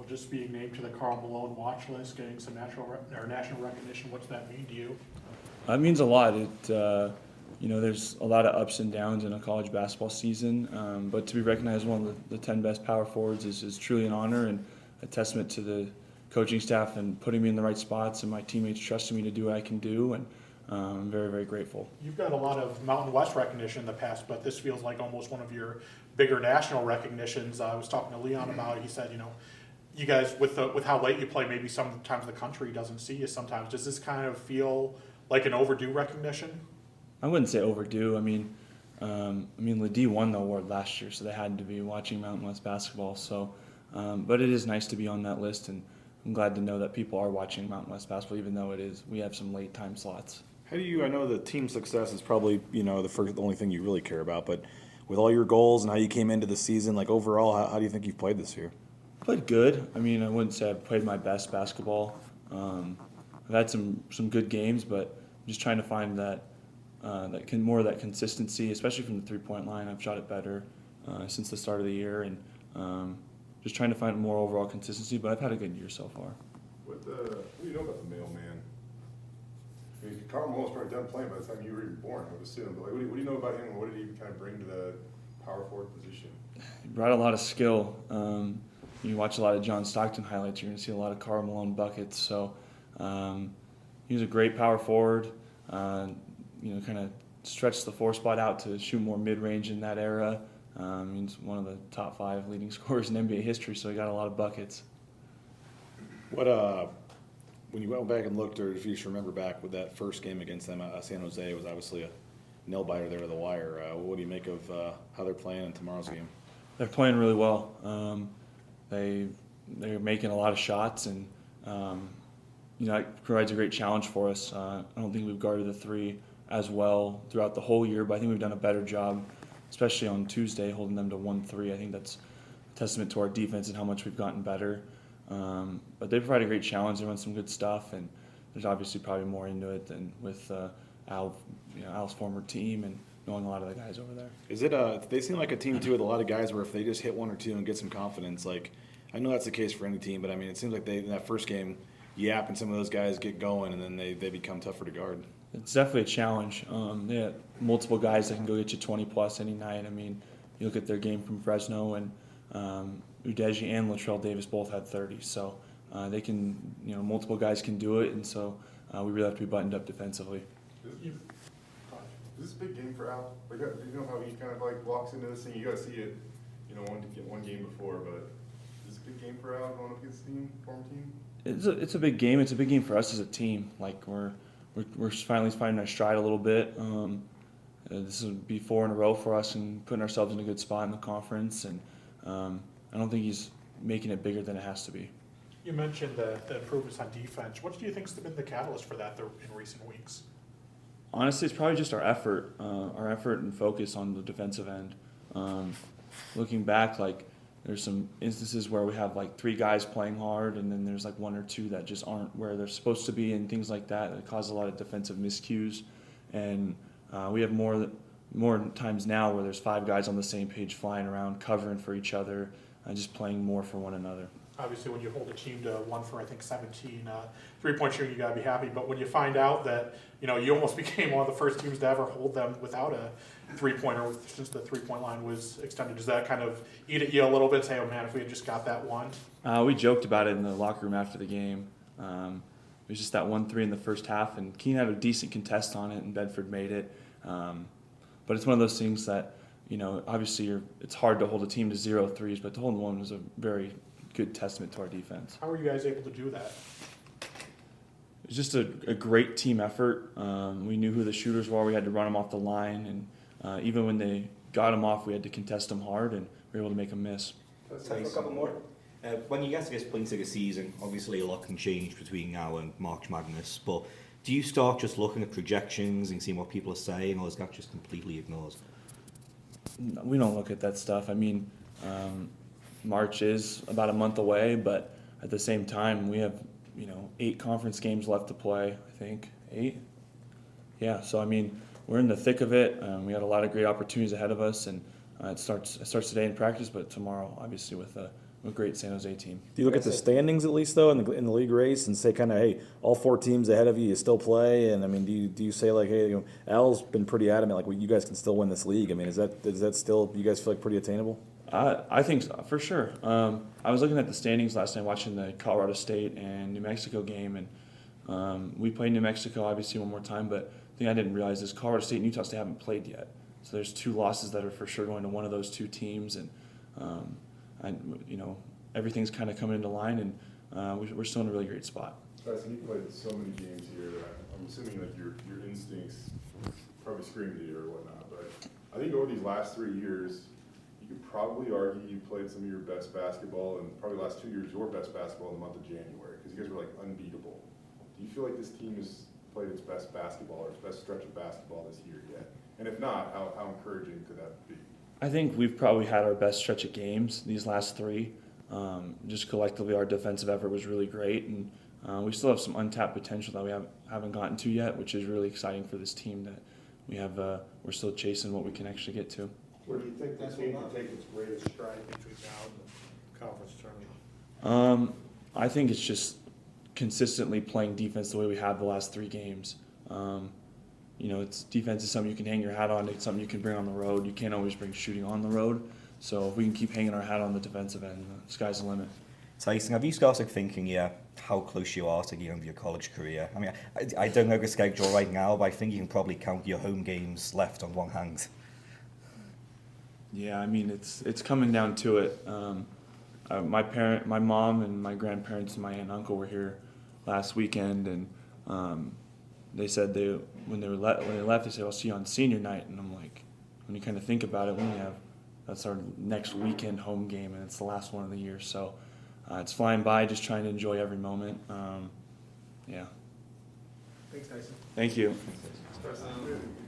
just being named to the Karl Malone watch list, getting some national recognition. What's that mean to you? It means a lot. There's a lot of ups and downs in a college basketball season, but to be recognized as one of the 10 best power forwards is truly an honor and a testament to the coaching staff and putting me in the right spots and my teammates trusting me to do what I can do, and I'm very, very grateful. You've got a lot of Mountain West recognition in the past, but this feels like almost one of your bigger national recognitions. I was talking to Leon about it. He said, you guys, with how late you play, maybe sometimes the country doesn't see you sometimes. Does this kind of feel like an overdue recognition? I wouldn't say overdue. Ledee won the award last year, so they had to be watching Mountain West basketball. So, but it is nice to be on that list, and I'm glad to know that people are watching Mountain West basketball, even though we have some late time slots. I know the team success is probably, the only thing you really care about, but with all your goals and how you came into the season, like overall, how do you think you've played this year? Played good. I wouldn't say I've played my best basketball. I've had some good games, but I'm just trying to find more of that consistency, especially from the three-point line. I've shot it better since the start of the year, and just trying to find more overall consistency, but I've had a good year so far. What do you know about the mailman? Karl Malone's probably done playing by the time you were even born, I would assume. But what do you know about him, and what did he kind of bring to the power forward position? He brought a lot of skill. You watch a lot of John Stockton highlights, you're going to see a lot of Karl Malone buckets. So he was a great power forward. Kind of stretched the 4 spot out to shoot more mid-range in that era. He's one of the top 5 leading scorers in NBA history, so he got a lot of buckets. When you went back and looked, or if you just remember back with that first game against them, San Jose was obviously a nail-biter there to the wire. What do you make of how they're playing in tomorrow's game? They're playing really well. They're making a lot of shots, and that provides a great challenge for us. I don't think we've guarded the 3 as well throughout the whole year, but I think we've done a better job, especially on Tuesday, holding them to 1-3. I think that's a testament to our defense and how much we've gotten better. But they provide a great challenge. They run some good stuff, and there's obviously probably more into it than with Al's former team and knowing a lot of the guys over there. Is it? They seem like a team too with a lot of guys where if they just hit 1 or 2 and get some confidence, like I know that's the case for any team, but it seems like in that first game, Yap and some of those guys get going, and then they become tougher to guard. It's definitely a challenge. They have multiple guys that can go get you 20 plus any night. You look at their game from Fresno, and Udesi and Latrell Davis both had 30. So they can, multiple guys can do it, and so we really have to be buttoned up defensively. Is this a big game for Al? Do you know how he kind of walks into this thing? You got to see it, one game before, but is this a big game for Al going up against the former team? It's a big game. It's a big game for us as a team. We're finally finding our stride a little bit. This will be 4 in a row for us and putting ourselves in a good spot in the conference. And I don't think he's making it bigger than it has to be. You mentioned the improvements on defense. What do you think's been the catalyst for that in recent weeks? Honestly, it's probably just our effort and focus on the defensive end. Looking back, there's some instances where we have 3 guys playing hard, and then there's 1 or 2 that just aren't where they're supposed to be, and things like that. It causes a lot of defensive miscues, and we have more times now where there's 5 guys on the same page flying around, covering for each other, just playing more for one another. Obviously, when you hold a team to 1 for 17 3-point shooting, you got to be happy. But when you find out that you almost became one of the first teams to ever hold them without a 3-pointer since the 3-point line was extended, does that kind of eat at you a little bit? Say, oh man, if we had just got that one. We joked about it in the locker room after the game. It was just that 1-3 in the first half, and Keene had a decent contest on it, and Bedford made it. But it's one of those things that obviously it's hard to hold a team to 0 threes, but to hold 1 was a very good testament to our defense. How were you guys able to do that? It was just a great team effort. We knew who the shooters were. We had to run them off the line, and even when they got them off, we had to contest them hard, and we were able to make them miss. Time for a couple more. When you get to this point of the season, obviously a lot can change between now and March Madness, but do you start just looking at projections and seeing what people are saying, or is that just completely ignored? We don't look at that stuff. March is about a month away, but at the same time, we have 8 conference games left to play. I think 8. Yeah, so we're in the thick of it. We got a lot of great opportunities ahead of us, and it starts today in practice, but tomorrow, obviously, with a great San Jose team. Do you look at the standings at least though in the league race and say kind of, hey, all 4 teams ahead of you, you still play? And I mean, do you say like, hey, Al's been pretty adamant, like, well, you guys can still win this league. I mean, is that still, you guys feel like pretty attainable? I think so, for sure. I was looking at the standings last night, watching the Colorado State and New Mexico game, and we played New Mexico obviously one more time. But the thing I didn't realize is Colorado State and Utah State haven't played yet. So there's 2 losses that are for sure going to one of those 2 teams, and everything's kind of coming into line, and we're still in a really great spot. Tyson, you played so many games here that I'm assuming that your instincts probably scream to you or whatnot. But I think over these last 3 years, you could probably argue you played some of your best basketball, and probably the last 2 years your best basketball in the month of January, because you guys were like unbeatable. Do you feel like this team has played its best basketball or its best stretch of basketball this year yet? And if not, how encouraging could that be? I think we've probably had our best stretch of games these last 3. Just collectively, our defensive effort was really great, and we still have some untapped potential that we haven't gotten to yet, which is really exciting for this team. That we have, we're still chasing what we can actually get to. Where do you think the team can take its greatest stride between now and the conference tournament? I think it's just consistently playing defense the way we have the last 3 games. Defense is something you can hang your hat on. It's something you can bring on the road. You can't always bring shooting on the road. So if we can keep hanging our hat on the defensive end, the sky's the limit. Tyson, have you started thinking, how close you are to the end of your college career? I mean, I don't know the schedule right now, but I think you can probably count your home games left on one hand. Yeah, I mean, it's coming down to it. My mom and my grandparents and my aunt and uncle were here last weekend, and they said when they left, they said, "I'll see you on senior night." And I'm like, when you kind of think about it, that's our next weekend home game, and it's the last one of the year. So it's flying by, just trying to enjoy every moment. Yeah. Thanks, Tyson. Thank you.